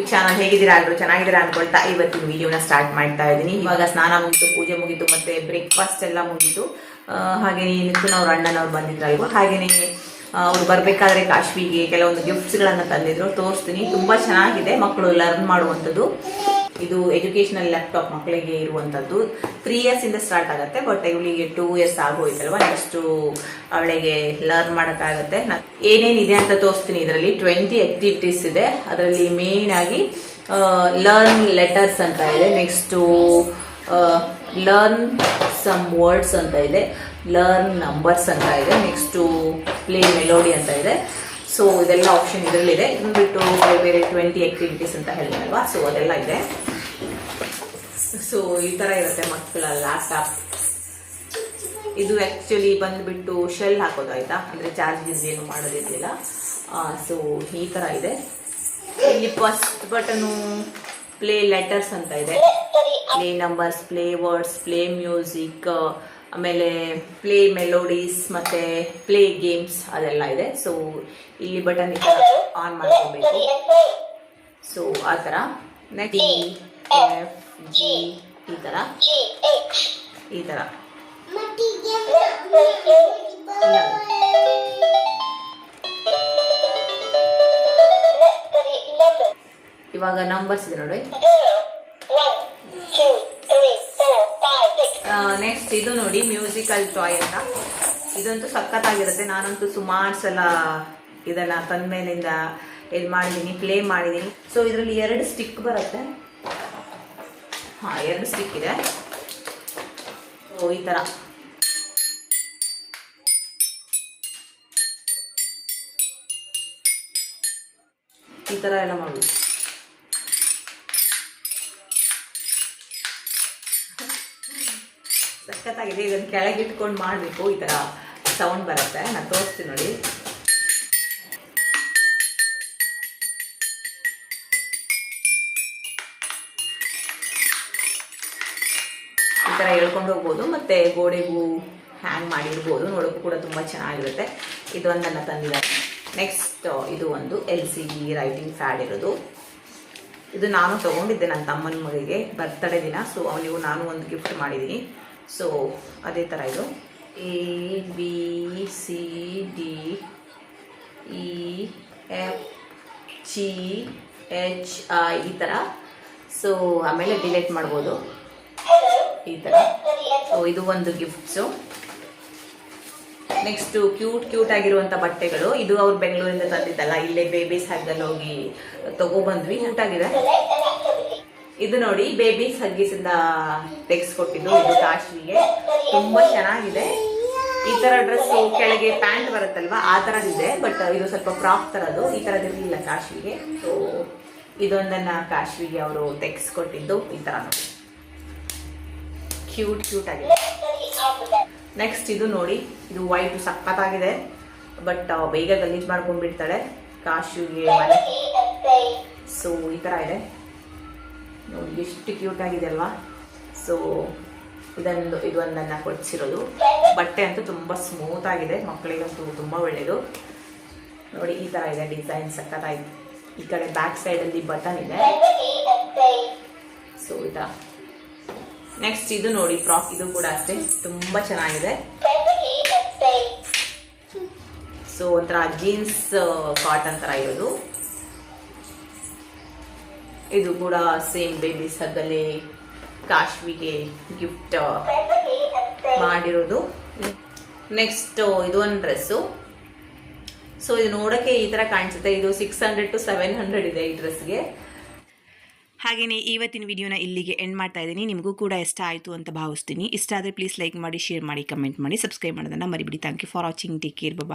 YouTube channel. ಹೇಗಿದ್ದೀರಾ ಎಲ್ಲರೂ? ಚೆನ್ನಾಗಿದ್ದೀರಾ ಅನ್ಕೊಳ್ತಾ ಇವತ್ತಿನ ವಿಡಿಯೋನ ಸ್ಟಾರ್ಟ್ ಮಾಡ್ತಾ ಇದ್ದೀನಿ. ಇವಾಗ ಸ್ನಾನ ಮುಗಿತು, ಪೂಜೆ ಮುಗಿತು, ಮತ್ತೆ ಬ್ರೇಕ್ಫಾಸ್ಟ್ ಎಲ್ಲ ಮುಗಿತು. ಹಾಗೆಯೇ ನಿತಿನ್ ಅವ್ರ ಅಣ್ಣನವ್ರು ಬಂದಿದ್ರಲ್ವ, ಹಾಗೆಯೇ ಅವ್ರು ಬರಬೇಕಾದ್ರೆ ಕಾಶ್ವಿಗೆ ಕೆಲವೊಂದು ಗಿಫ್ಟ್ಸ್ಗಳನ್ನು ತಂದಿದ್ರು. ತೋರಿಸ್ತೀನಿ. ತುಂಬ ಚೆನ್ನಾಗಿದೆ, ಮಕ್ಕಳು ಲರ್ನ್ ಮಾಡುವಂಥದ್ದು. ಇದು ಎಜುಕೇಷನಲ್ ಲ್ಯಾಪ್ಟಾಪ್ ಮಕ್ಕಳಿಗೆ ಇರುವಂಥದ್ದು. 3 years ಇಂದ ಸ್ಟಾರ್ಟ್ ಆಗುತ್ತೆ, ಬಟ್ ಇವಳಿಗೆ 2 years ಆಗೋಯ್ತಲ್ವ. ನೆಕ್ಸ್ಟು ಅವಳಿಗೆ ಲರ್ನ್ ಮಾಡೋಕ್ಕಾಗತ್ತೆ. ಏನೇನಿದೆ ಅಂತ ತೋರಿಸ್ತೀನಿ. ಇದರಲ್ಲಿ 20 ಆಕ್ಟಿವಿಟೀಸ್ ಇದೆ. ಅದರಲ್ಲಿ ಮೇನ್ ಆಗಿ ಲರ್ನ್ ಲೆಟರ್ಸ್ ಅಂತ ಇದೆ, ನೆಕ್ಸ್ಟು ಲರ್ನ್ ಸಮ್ ವರ್ಡ್ಸ್ ಅಂತ ಇದೆ, ಲರ್ನ್ ನಂಬರ್ಸ್ ಅಂತ ಇದೆ, ನೆಕ್ಸ್ಟು ಪ್ಲೇ ಮೆಲೋಡಿ ಅಂತ ಇದೆ. ಸೊ ಇದೆಲ್ಲ ಆಪ್ಷನ್ ಇದರಲ್ಲಿದೆ. ಇದನ್ನು ಬಿಟ್ಟು ಬೇರೆ 20 ಆಕ್ಟಿವಿಟೀಸ್ ಅಂತ ಹೇಳಿದ್ನಲ್ವಾ, ಸೊ ಅದೆಲ್ಲ ಇದೆ. ಸೊ ಈ ಥರ ಇರುತ್ತೆ ಮಕ್ಕಳ ಲ್ಯಾಪ್ಟಾಪ್. ಇದು ಆ್ಯಕ್ಚುಲಿ ಬಂದುಬಿಟ್ಟು ಶೆಲ್ ಹಾಕೋದು, ಆಯಿತಾ, ಅಂದರೆ ಚಾರ್ಜ್ ಏನು ಮಾಡೋದಿದ್ದಿಲ್ಲ. ಸೊ ಈ ಥರ ಇದೆ. ಇಲ್ಲಿ ಫಸ್ಟ್ ಬಟನು ಪ್ಲೇ ಲೆಟರ್ಸ್ ಅಂತ ಇದೆ, play numbers, play words, play music, ಆಮೇಲೆ ಪ್ಲೇ ಮೆಲೋಡೀಸ್, ಮತ್ತೆ ಪ್ಲೇ ಗೇಮ್ಸ್ ಅದೆಲ್ಲ ಇದೆ. ಸೊ ಇಲ್ಲಿ ಬಟನ್ ಆನ್ ಮಾಡ್ಕೋಬೇಕು. ಸೊ ಆ ಥರ ನೆಕ್ಸ್ಟ್ F G ಈ ಥರ ಇವಾಗ ನಂಬರ್ಸ್ ಇದೆ ನೋಡಿ. ನೆಕ್ಸ್ಟ್ ಇದು ನೋಡಿ, ಮ್ಯೂಸಿಕಲ್ ಟಾಯ್ ಅಂತ. ಇದಂತೂ ಸಖತ್ತಾಗಿರುತ್ತೆ. ನಾನಂತೂ ಸುಮಾರು ಸಲ ಇದನ್ನ ತಂದ್ಮೇಲಿಂದ ಇದು ಮಾಡಿದ್ದೀನಿ, ಪ್ಲೇ ಮಾಡಿದ್ದೀನಿ. ಸೊ ಇದರಲ್ಲಿ 2 ಸ್ಟಿಕ್ ಬರುತ್ತೆ. 2 ಸ್ಟಿಕ್ ಇದೆ. ಸೊ ಈ ಥರ ಎಲ್ಲ ಮಾಡೋದು. ಸಖತ್ತಾಗಿದೆ. ಇದನ್ನು ಕೆಳಗಿಟ್ಕೊಂಡು ಮಾಡಬೇಕು. ಈ ಥರ ಸೌಂಡ್ ಬರುತ್ತೆ. ನಾನು ತೋರಿಸ್ತೀನಿ ನೋಡಿ. ಈ ಥರ ಹೇಳ್ಕೊಂಡು ಹೋಗ್ಬೋದು, ಮತ್ತು ಗೋಡೆಗೂ ಹ್ಯಾಂಗ್ ಮಾಡಿರ್ಬೋದು. ನೋಡೋಕ್ಕೂ ಕೂಡ ತುಂಬ ಚೆನ್ನಾಗಿರುತ್ತೆ. ಇದು ಒಂದನ್ನು ತಂದಿದ್ದಾರೆ. ನೆಕ್ಸ್ಟ್ ಇದು ಒಂದು LCD ರೈಟಿಂಗ್ ಪ್ಯಾಡ್ ಇರೋದು. ಇದು ನಾನು ತೊಗೊಂಡಿದ್ದೆ ನನ್ನ ತಮ್ಮನ ಮಗಳಿಗೆ ಬರ್ತಡೇ ದಿನ. ಸೊ ಅವನಿಗೂ ನಾನು ಒಂದು ಗಿಫ್ಟ್ ಮಾಡಿದ್ದೀನಿ. ಸೊ ಅದೇ ಥರ ಇದು A B C D E F G H I ಈ ಥರ. ಸೊ ಆಮೇಲೆ ಡಿಲೀಟ್ ಮಾಡ್ಬೋದು ಈ ಥರ. ಸೊ ಇದು ಒಂದು ಗಿಫ್ಟ್ಸು. ನೆಕ್ಸ್ಟು ಕ್ಯೂಟ್ ಆಗಿರುವಂಥ ಬಟ್ಟೆಗಳು. ಇದು ಅವ್ರು ಬೆಂಗಳೂರಿಂದ ತಂದಿದ್ದಲ್ಲ, ಇಲ್ಲೇ ಬೇಬೀಸ್ ಹಗ್ಗಲ್ಲಿ ಹೋಗಿ ತಗೊಬಂದ್ವಿ. ಕ್ಯೂಟಾಗಿದೆ. ಇದು ನೋಡಿ, ಬೇಬೀಸ್ ಹಗ್ಗಿಸಿಂದ ತೆಗೆಸ್ಕೊಟ್ಟಿದ್ದು. ಇದು ಕಾಶ್ವಿಗೆ ತುಂಬ ಚೆನ್ನಾಗಿದೆ. ಈ ಥರ ಡ್ರೆಸ್ಸು ಕೆಳಗೆ ಪ್ಯಾಂಟ್ ಬರುತ್ತಲ್ವ, ಆ ಥರದಿದೆ. ಬಟ್ ಇದು ಸ್ವಲ್ಪ ಫ್ರಾಕ್ ಥರದ್ದು. ಈ ಥರದಿರಲಿಲ್ಲ ಕಾಶ್ವಿಗೆ. ಸೊ ಇದೊಂದನ್ನು ಕಾಶ್ವಿಗೆ ಅವರು ತೆಗೆಸ್ಕೊಟ್ಟಿದ್ದು. ಈ ಥರ ನೋಡಿ, ಕ್ಯೂಟ್ ಆಗಿದೆ. ನೆಕ್ಸ್ಟ್ ಇದು ನೋಡಿ, ಇದು ವೈಟ್ ಸಖತ್ತಾಗಿದೆ. ಬಟ್ ಬೇಗ ಗಲೀಜ್ ಮಾಡ್ಕೊಂಡ್ಬಿಡ್ತಾಳೆ ಕಾಶ್ವಿಗೆ ಮನೆ. ಸೊ ಈ ಥರ ಇದೆ ನೋಡಿ, ಎಷ್ಟು ಕ್ಯೂಟ್ ಆಗಿದೆ ಅಲ್ವಾ. ಸೊ ಇದು ಒಂದನ್ನು ಕೊಡಿಸಿರೋದು. ಬಟ್ಟೆ ಅಂತೂ ತುಂಬ ಸ್ಮೂತ್ ಆಗಿದೆ, ಮಕ್ಕಳಿಗಂತೂ ತುಂಬ ಒಳ್ಳೆಯದು. ನೋಡಿ ಈ ಥರ ಇದೆ ಡಿಸೈನ್, ಸಖತ್ತಾಗಿದೆ. ಈ ಕಡೆ ಬ್ಯಾಕ್ ಸೈಡಲ್ಲಿ ಬಟನ್ ಇದೆ. ಸೊ ಈ ಥರ. ನೆಕ್ಸ್ಟ್ ಇದು ನೋಡಿ ಫ್ರಾಕ್. ಇದು ಕೂಡ ಅಷ್ಟೇ ತುಂಬ ಚೆನ್ನಾಗಿದೆ. ಸೊ ಒಂಥರ ಜೀನ್ಸ್ ಕಾಟನ್ ಥರ ಇರೋದು. ಇದು ಕೂಡ ಸೇಮ್ ಬೇಬೀಸ್ ಹಗ್ಗಲ್ಲಿ ಕಾಶ್ವಿಗೆ ಗಿಫ್ಟ್ ಮಾಡಿರೋದು. ನೆಕ್ಸ್ಟ್ ಇದು ಒಂದು ಡ್ರೆಸ್ಸು. ಸೊ ಇದು ನೋಡೋಕ್ಕೆ ಈ ಥರ ಕಾಣಿಸುತ್ತೆ. ಇದು 600 to 700 ಇದೆ ಈ ಡ್ರೆಸ್ಗೆ. ಹಾಗೆಯೇ ಇವತ್ತಿನ ವಿಡಿಯೋನ ಇಲ್ಲಿಗೆ ಎಂಡ್ ಮಾಡ್ತಾ ಇದ್ದೀನಿ. ನಿಮಗೂ ಕೂಡ ಇಷ್ಟ ಆಯಿತು ಅಂತ ಭಾವಿಸ್ತೀನಿ. ಇಷ್ಟ ಆದರೆ ಪ್ಲೀಸ್ ಲೈಕ್ ಮಾಡಿ, ಶೇರ್ ಮಾಡಿ, ಕಮೆಂಟ್ ಮಾಡಿ, ಸಬ್ಸ್ಕ್ರೈಬ್ ಮಾಡೋದನ್ನು ಮರಿಬಿಡಿ. Thank you for watching. Take care. Bye.